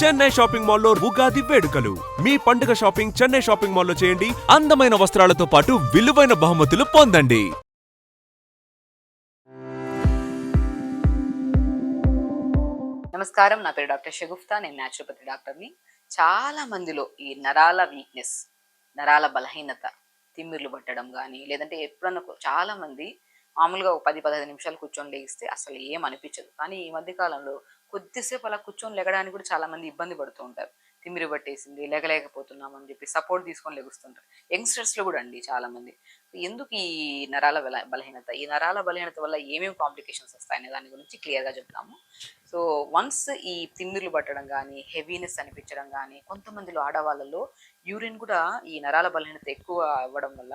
Chennai shopping మాల్లో ఉగాది వేడుకలు. మీ పండుగ షాపింగ్ చెన్నై షాపింగ్ మాల్లో చేయండి. అందమైన వస్త్రాలతో పాటు విలువైన బహుమతులు పొందండి. నమస్కారం, నా పేరు డాక్టర్ షగుఫ్తా. నేను న్యాచురోపతి డాక్టర్ని. చాలా మందిలో ఈ నరాల వీక్నెస్, నరాల బలహీనత, తిమ్మిర్లు పట్టడం కానీ, లేదంటే ఎప్పుడన్నా చాలా మంది మామూలుగా ఒక 10-15 నిమిషాలు కూర్చొని లేగిస్తే అసలు ఏం అనిపించదు. కానీ ఈ మధ్య కాలంలో కొద్దిసేపు అలా కూర్చొని లెగడానికి కూడా చాలా మంది ఇబ్బంది పడుతూ ఉంటారు. తిమ్మిరి పట్టేసింది, లేగలేకపోతున్నాం అని చెప్పి సపోర్ట్ తీసుకొని లెగుస్తుంటారు. యంగ్స్టర్స్లో కూడా అండి చాలా మంది. ఎందుకు ఈ నరాల బలహీనత, ఈ నరాల బలహీనత వల్ల ఏమేమి కాంప్లికేషన్స్ వస్తాయనే దాని గురించి క్లియర్గా చెప్తాము. సో వన్స్ ఈ తిమ్మిర్లు పట్టడం కానీ, హెవీనెస్ అనిపించడం కానీ, కొంతమందిలో ఆడవాళ్ళలో యూరిన్ కూడా ఈ నరాల బలహీనత ఎక్కువ అవ్వడం వల్ల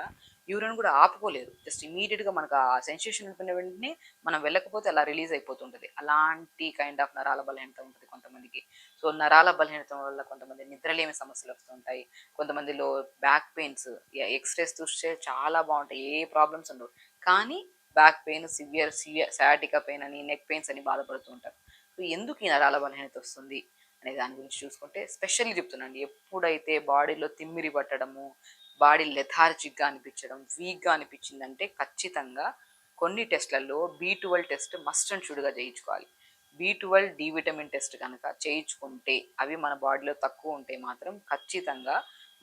యూరిన్ కూడా ఆపుకోలేరు. జస్ట్ ఇమీడియట్గా మనకు ఆ సెన్సేషన్ అయిపోయిన వెంటనే మనం వెళ్ళకపోతే అలా రిలీజ్ అయిపోతుంటుంది. అలాంటి కైండ్ ఆఫ్ నరాల బలహీనత ఉంటుంది కొంతమందికి. సో నరాల బలహీనత వల్ల కొంతమంది నిద్రలేమి సమస్యలు వస్తుంటాయి. కొంతమందిలో బ్యాక్ పెయిన్స్, ఎక్స్రేస్ చూస్తే చాలా బాగుంటాయి, ఏ ప్రాబ్లమ్స్ ఉండవు. కానీ back pain, severe sciatica pain అని, నెక్ పెయిన్స్ అని బాధపడుతూ ఉంటారు. సో ఎందుకు ఈ నరాల బలహీనత వస్తుంది అనే దాని గురించి చూసుకుంటే స్పెషల్లీ చెప్తున్నాండి. ఎప్పుడైతే బాడీలో తిమ్మిరి పట్టడము, బాడీ లెథార్జిక్గా అనిపించడం, వీక్గా అనిపించిందంటే ఖచ్చితంగా కొన్ని టెస్ట్లలో B12 టెస్ట్ మస్ట్ అండ్ షుడ్గా చేయించుకోవాలి. B12 డి విటమిన్ టెస్ట్ కనుక చేయించుకుంటే అవి మన బాడీలో తక్కువ ఉంటే మాత్రం ఖచ్చితంగా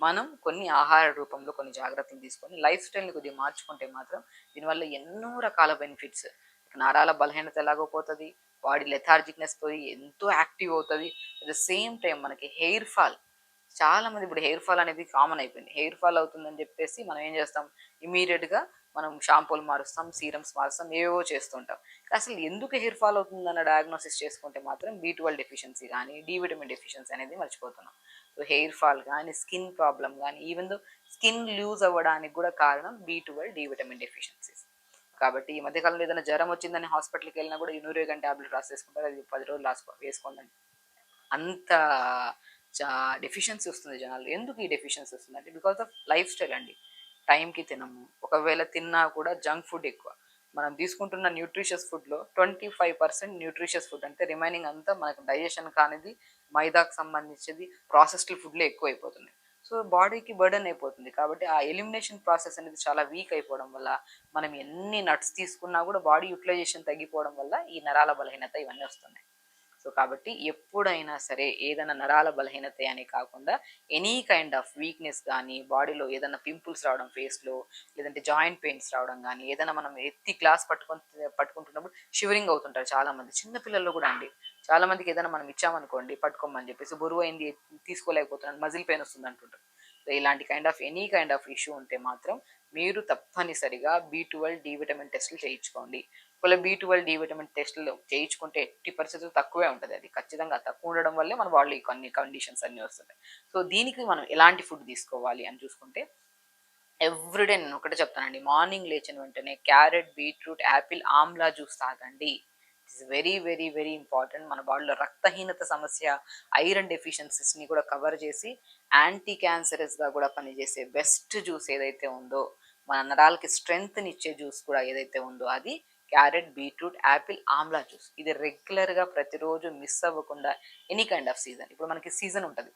మనం కొన్ని ఆహార రూపంలో కొన్ని జాగ్రత్తలు తీసుకొని లైఫ్ స్టైల్ని కొద్దిగా మార్చుకుంటే మాత్రం దీనివల్ల ఎన్నో రకాల బెనిఫిట్స్. నరాల బలహీనత ఎలాగో పోతుంది, బాడీ లెథార్జిక్నెస్ పోయి ఎంతో యాక్టివ్ అవుతుంది. అట్ ద సేమ్ టైం మనకి హెయిర్ ఫాల్, చాలా మంది ఇప్పుడు హెయిర్ ఫాల్ అనేది కామన్ అయిపోయింది. హెయిర్ ఫాల్ అవుతుందని చెప్పేసి మనం ఏం చేస్తాం, ఇమీడియట్గా మనం షాంపూలు మారుస్తాం, సీరమ్స్ మారుస్తాం, ఏవో చేస్తుంటాం. అసలు ఎందుకు హెయిర్ ఫాల్ అవుతుందన్న డయాగ్నోసిస్ చేసుకుంటే మాత్రం B12 డెఫిషియన్సీ కానీ, డి విటమిన్ డెఫిషియన్సీ అనేది మర్చిపోతున్నాం. సో హెయిర్ ఫాల్ కానీ, స్కిన్ ప్రాబ్లం కానీ, ఈవెన్ దో స్కిన్ లూజ్ అవ్వడానికి కూడా కారణం B12 డి విటమిన్ డెఫిషియన్సీస్. కాబట్టి ఈ మధ్యకాలంలో ఏదైనా జ్వరం వచ్చిందని హాస్పిటల్కి వెళ్ళినా కూడా యూనోరేగన్ ట్యాబ్లెట్ రాసేసుకుంటారు. అది 10 రోజులు వేసుకోండి. అంత డెఫిషియన్సీ వస్తుంది జనాలు. ఎందుకు ఈ డెఫిషియన్సీ వస్తుంది అంటే బికాస్ ఆఫ్ లైఫ్ స్టైల్ అండి. టైంకి తినము, ఒకవేళ తిన్నా కూడా జంక్ ఫుడ్ ఎక్కువ. మనం తీసుకుంటున్న న్యూట్రిషియస్ ఫుడ్లో 25% న్యూట్రిషియస్ ఫుడ్, అంటే రిమైనింగ్ అంతా మనకు డైజెషన్ కానిది, మైదాకు సంబంధించింది, ప్రాసెస్డ్ ఫుడ్లో ఎక్కువ అయిపోతుంది. సో బాడీకి బర్డెన్ అయిపోతుంది. కాబట్టి ఆ ఎలిమినేషన్ ప్రాసెస్ అనేది చాలా వీక్ అయిపోవడం వల్ల మనం ఎన్ని నట్స్ తీసుకున్నా కూడా బాడీ యూటిలైజేషన్ తగ్గిపోవడం వల్ల ఈ నరాల బలహీనత ఇవన్నీ వస్తున్నాయి. సో కాబట్టి ఎప్పుడైనా సరే ఏదైనా నరాల బలహీనత అనే కాకుండా ఎనీ కైండ్ ఆఫ్ వీక్నెస్ కానీ, బాడీలో ఏదైనా పింపుల్స్ రావడం ఫేస్లో, లేదంటే జాయింట్ పెయిన్స్ రావడం కానీ, ఏదైనా మనం ఎత్తి గ్లాస్ పట్టుకుంటున్నప్పుడు షివరింగ్ అవుతుంటారు చాలామంది. చిన్నపిల్లల్లో కూడా అండి, చాలా మందికి ఏదైనా మనం ఇచ్చామనుకోండి పట్టుకోమని చెప్పేసి, బరువు అయింది తీసుకోలేకపోతున్నాను, మజిల్ పెయిన్ వస్తుంది అంటుంటారు. సో ఇలాంటి kind of any kind of issue ఉంటే మాత్రం మీరు తప్పనిసరిగా B12 డి విటమిన్ టెస్టులు చేయించుకోండి. ఒకవేళ B12 డి విటమిన్ టెస్టులు చేయించుకుంటే 80% తక్కువే ఉంటుంది. అది ఖచ్చితంగా తక్కువ ఉండడం వల్లే మన బాడీ కొన్ని కండిషన్స్ అన్నీ వస్తున్నాయి. సో దీనికి మనం ఎలాంటి ఫుడ్ తీసుకోవాలి అని చూసుకుంటే, ఎవ్రీడే నేను ఒకటే చెప్తానండి, మార్నింగ్ లేచిన వెంటనే carrot, beetroot, apple, amla juice తాగండి. It's very very very important. మన బాడీలో రక్తహీనత సమస్య, ఐరన్ డెఫిషియన్సీస్ని కూడా కవర్ చేసి యాంటీ క్యాన్సరస్గా కూడా పనిచేసే బెస్ట్ జ్యూస్ ఏదైతే ఉందో, మన నరాలకి స్ట్రెంగ్త్ని ఇచ్చే జ్యూస్ కూడా ఏదైతే ఉందో అది carrot, beetroot, apple, amla juice. ఇది రెగ్యులర్గా ప్రతిరోజు మిస్ అవ్వకుండా ఎనీ కైండ్ ఆఫ్ సీజన్, ఇప్పుడు మనకి సీజన్ ఉంటుంది,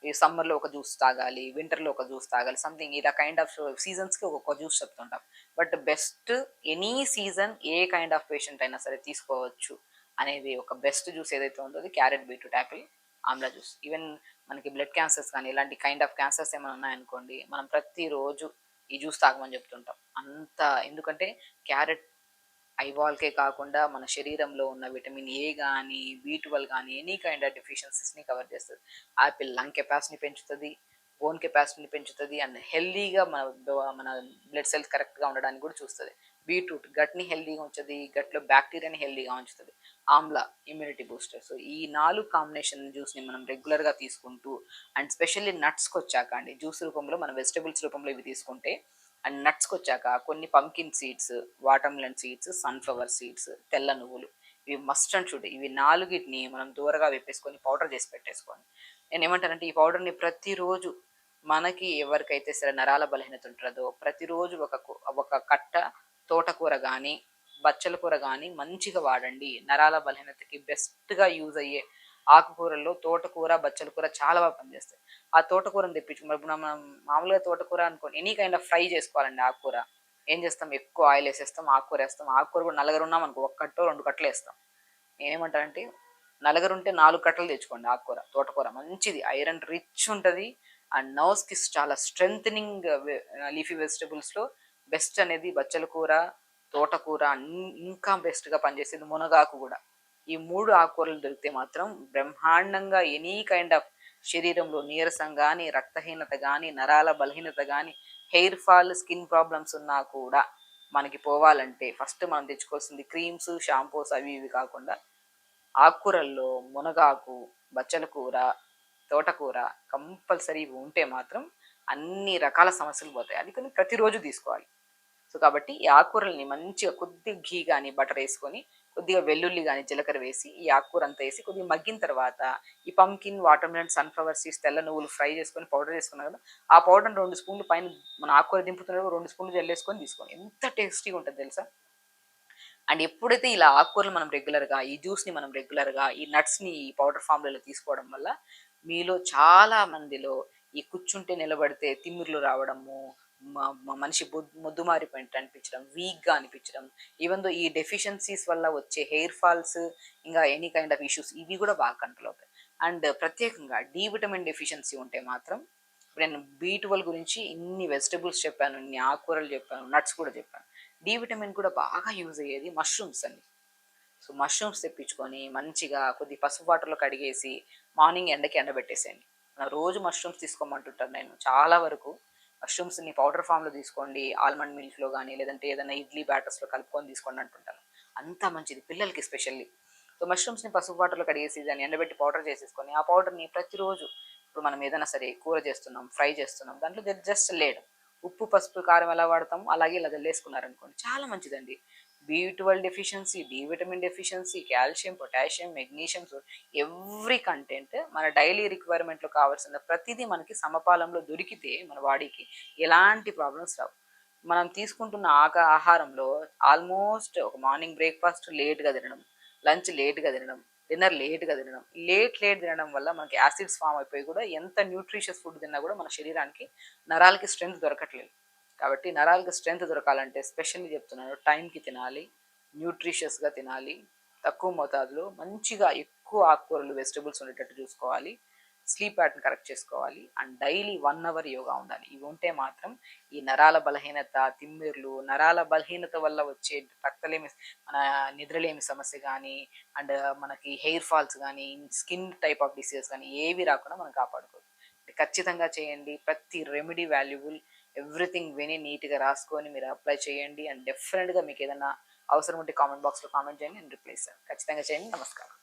ఈ సమ్మర్లో ఒక జ్యూస్ తాగాలి, వింటర్లో ఒక జ్యూస్ తాగాలి, సంథింగ్ ఇలా కైండ్ ఆఫ్ సీజన్స్కి ఒక్కొక్క జ్యూస్ చెప్తుంటాం. బట్ బెస్ట్ ఎనీ సీజన్ ఏ కైండ్ ఆఫ్ పేషెంట్ అయినా సరే తీసుకోవచ్చు అనేది ఒక బెస్ట్ జ్యూస్ ఏదైతే ఉందో అది carrot, beetroot, apple, amla juice. Even మనకి బ్లడ్ క్యాన్సర్స్ కానీ ఇలాంటి కైండ్ ఆఫ్ క్యాన్సర్స్ ఏమైనా ఉన్నాయనుకోండి, మనం ప్రతిరోజు ఈ జ్యూస్ తాగమని చెప్తుంటాం. అంత ఎందుకంటే క్యారెట్ ఐబాల్కే కాకుండా మన శరీరంలో ఉన్న విటమిన్ ఏ కానీ, B12 కానీ ఎనీ కైండ్ ఆఫ్ డెఫిషియన్సీస్ని కవర్ చేస్తుంది. యాపిల్ లంగ్ కెపాసిటీని పెంచుతుంది, బోన్ కెపాసిటీని పెంచుతుంది, అండ్ హెల్దీగా మన బ్లడ్ సెల్స్ కరెక్ట్గా ఉండడానికి కూడా చూస్తుంది. బీట్రూట్ గట్ని హెల్దీగా ఉంచుతుంది, గట్లో బ్యాక్టీరియాని హెల్దీగా ఉంచుతుంది. Amla immunity booster. సో ఈ 4 కాంబినేషన్ జ్యూస్ని మనం రెగ్యులర్గా తీసుకుంటూ, అండ్ స్పెషల్లీ నట్స్కి వచ్చాక అండి, జ్యూస్ రూపంలో మన వెజిటబుల్స్ రూపంలో ఇవి తీసుకుంటే, అండ్ నట్స్కి వచ్చాక కొన్ని pumpkin seeds, watermelon seeds, sunflower seeds, తెల్ల నువ్వులు, ఇవి మస్ట్ అండ్ షుడ్. ఇవి 4ని మనం దూరగా వేపేసుకొని పౌడర్ చేసి పెట్టేసుకోండి. నేను ఏమంటానంటే ఈ పౌడర్ని ప్రతిరోజు మనకి ఎవరికైతే సరే నరాల బలహీనత ఉంటుందో ప్రతిరోజు ఒక కట్ట తోటకూర కానీ, బచ్చల కూర కానీ మంచిగా వాడండి. నరాల బలహీనతకి బెస్ట్గా యూజ్ అయ్యే ఆకుకూరల్లో తోటకూర, బచ్చల కూర చాలా బాగా పనిచేస్తాయి. ఆ తోటకూరని తెప్పించుకుని ఇప్పుడు మనం మామూలుగా తోటకూర అనుకోని ఎనీ కైండ్ ఆఫ్ ఫ్రై చేసుకోవాలండి ఆకుకూర. ఏం చేస్తాం, ఎక్కువ ఆయిల్ వేసేస్తాం, ఆకుకూర వేస్తాం. ఆకుకూర కూడా నలుగురు ఉన్నాం అనుకో, ఒక కట్టో 2 కట్టలు వేస్తాం. నేనేమంటానంటే నలుగురుంటే 4 కట్టలు తెచ్చుకోండి ఆకుకూర. తోటకూర మంచిది, ఐరన్ రిచ్ ఉంటది. అండ్ నర్వ్స్‌కి చాలా స్ట్రెంథెనింగ్ లీఫీ వెజిటబుల్స్‌లో బెస్ట్ అనేది బచ్చల కూర, తోటకూర, ఇంకా బెస్ట్‌గా పనిచేసేది మునగాకు గూడా. ఈ 3 ఆకుకూరలు దొరికితే మాత్రం బ్రహ్మాండంగా ఎనీ కైండ్ ఆఫ్ శరీరంలో నీరసం గానీ, రక్తహీనత గానీ, నరాల బలహీనత గానీ, హెయిర్ ఫాల్, స్కిన్ ప్రాబ్లమ్స్ ఉన్నా కూడా మనకి పోవాలంటే ఫస్ట్ మనం తెచ్చుకోవాల్సింది క్రీమ్స్, షాంపూస్ అవి ఇవి కాకుండా ఆకుకూరల్లో మునగాకు, బచ్చల కూర, తోటకూర కంపల్సరీ ఇవి ఉంటే మాత్రం అన్ని రకాల సమస్యలు పోతాయి. అది కానీ ప్రతిరోజు తీసుకోవాలి. సో కాబట్టి ఈ ఆకుకూరల్ని మంచిగా కొద్దిగా ఘీ కానీ బటర్ వేసుకొని, కొద్దిగా వెల్లుల్లి కానీ జీలకర్ర వేసి ఈ ఆకుకూర అంతా వేసి కొద్దిగా మగ్గిన తర్వాత ఈ pumpkin, water melon, sunflower seeds, తెల్ల నువ్వులు ఫ్రై చేసుకొని పౌడర్ చేసుకున్నాం కదా, ఆ పౌడర్ 2 స్పూన్లు పైన మన ఆకుకూర దింపుతున్నప్పుడు 2 స్పూన్లు జల్లేసుకొని తీసుకోండి. ఎంత టేస్టీగా ఉంటుంది తెలుసా. అండ్ ఎప్పుడైతే ఇలా ఆకుకూరలు మనం రెగ్యులర్గా, ఈ జ్యూస్ని మనం రెగ్యులర్గా, ఈ నట్స్ని ఈ పౌడర్ ఫామ్లలో తీసుకోవడం వల్ల మీలో చాలా మందిలో ఈ కూర్చుంటే నిలబడితే తిమ్మిర్లు రావడము, మనిషి మొద్దుమారిపోయినట్టు అనిపించడం, వీక్గా అనిపించడం, ఈవెన్ దో ఈ డెఫిషియన్సీస్ వల్ల వచ్చే హెయిర్ ఫాల్స్, ఇంకా ఎనీ కైండ్ ఆఫ్ ఇష్యూస్ ఇవి కూడా బాగా కంట్రోల్ అవుతాయి. అండ్ ప్రత్యేకంగా డి విటమిన్ డెఫిషియన్సీ ఉంటే మాత్రం, ఇప్పుడు నేను బీ12 గురించి ఇన్ని వెజిటబుల్స్ చెప్పాను, ఇన్ని ఆకుకూరలు చెప్పాను, నట్స్ కూడా చెప్పాను. డి విటమిన్ కూడా బాగా యూజ్ అయ్యేది మష్రూమ్స్ అండి. సో మష్రూమ్స్ తెప్పించుకొని మంచిగా కొద్ది పసుపు వాటర్లో కడిగేసి మార్నింగ్ ఎండకి ఎండబెట్టేసేయండి. రోజు మష్రూమ్స్ తీసుకోమంటుంటాను నేను. చాలా వరకు మష్రూమ్స్ని పౌడర్ ఫామ్లో తీసుకోండి, ఆల్మండ్ మిల్క్లో కానీ లేదంటే ఏదైనా ఇడ్లీ బ్యాటర్స్లో కలుపుకొని తీసుకోండి అంటుంటాను. అంత మంచిది పిల్లలకి స్పెషల్లీ. సో మష్రూమ్స్ని పసుపు వాటర్లో కడిగేసి దాన్ని ఎండబెట్టి పౌడర్ చేసేసుకొని ఆ పౌడర్ని ప్రతిరోజు, ఇప్పుడు మనం ఏదైనా సరే కూర చేస్తున్నాం, ఫ్రై చేస్తున్నాం, దాంట్లో జస్ట్ లేయడం, ఉప్పు, పసుపు, కారం ఎలా వాడతాము అలాగే ఇలా జల్లేసుకున్నారనుకోండి చాలా మంచిదండి. బీ12 deficiency, D vitamin deficiency, calcium, potassium, magnesium, every content మన డైలీ రిక్వైర్మెంట్లో కావాల్సిన ప్రతిదీ మనకి సమపాలంలో దొరికితే మన బాడీకి ఎలాంటి ప్రాబ్లమ్స్ రావు. మనం తీసుకుంటున్న ఆహారంలో ఆల్మోస్ట్ ఒక మార్నింగ్ బ్రేక్ఫాస్ట్ లేట్గా తినడం, లంచ్ లేట్గా తినడం, డిన్నర్ లేట్గా తినడం, లేట్ తినడం వల్ల మనకి యాసిడ్స్ ఫామ్ అయిపోయి కూడా ఎంత న్యూట్రిషియస్ ఫుడ్ తిన్నా కూడా మన శరీరానికి నరాలకి స్ట్రెంగ్త్ దొరకట్లేదు. కాబట్టి నరాలకి స్ట్రెంగ్త్ దొరకాలంటే స్పెషల్లీ చెప్తున్నాను, టైంకి తినాలి, న్యూట్రిషియస్గా తినాలి, తక్కువ మోతాదులో మంచిగా ఎక్కువ ఆకుకూరలు, వెజిటబుల్స్ ఉండేటట్టు చూసుకోవాలి, స్లీప్ ప్యాటర్న్ కరెక్ట్ చేసుకోవాలి, అండ్ డైలీ 1 అవర్ యోగా ఉండాలి. ఇవి ఉంటే మాత్రం ఈ నరాల బలహీనత, తిమ్మిర్లు, నరాల బలహీనత వల్ల వచ్చే రక్తలేమి, మన నిద్రలేమి సమస్య కానీ, అండ్ మనకి హెయిర్ ఫాల్స్ కానీ, స్కిన్ టైప్ ఆఫ్ డిసీజెస్ కానీ ఏవి రాకుండా మనం కాపాడుకోవచ్చు. ఖచ్చితంగా చేయండి. ప్రతి రెమెడీ వాల్యుబుల్, ఎవ్రీథింగ్ విని నీట్గా రాసుకొని మీరు అప్లై చేయండి. అండ్ డెఫినెట్గా మీకు ఏదైనా అవసరం ఉంటే కామెంట్ బాక్స్లో కామెంట్ చేయండి, నేను రిప్లై ఇస్తాను. ఖచ్చితంగా చేయండి. నమస్కారం.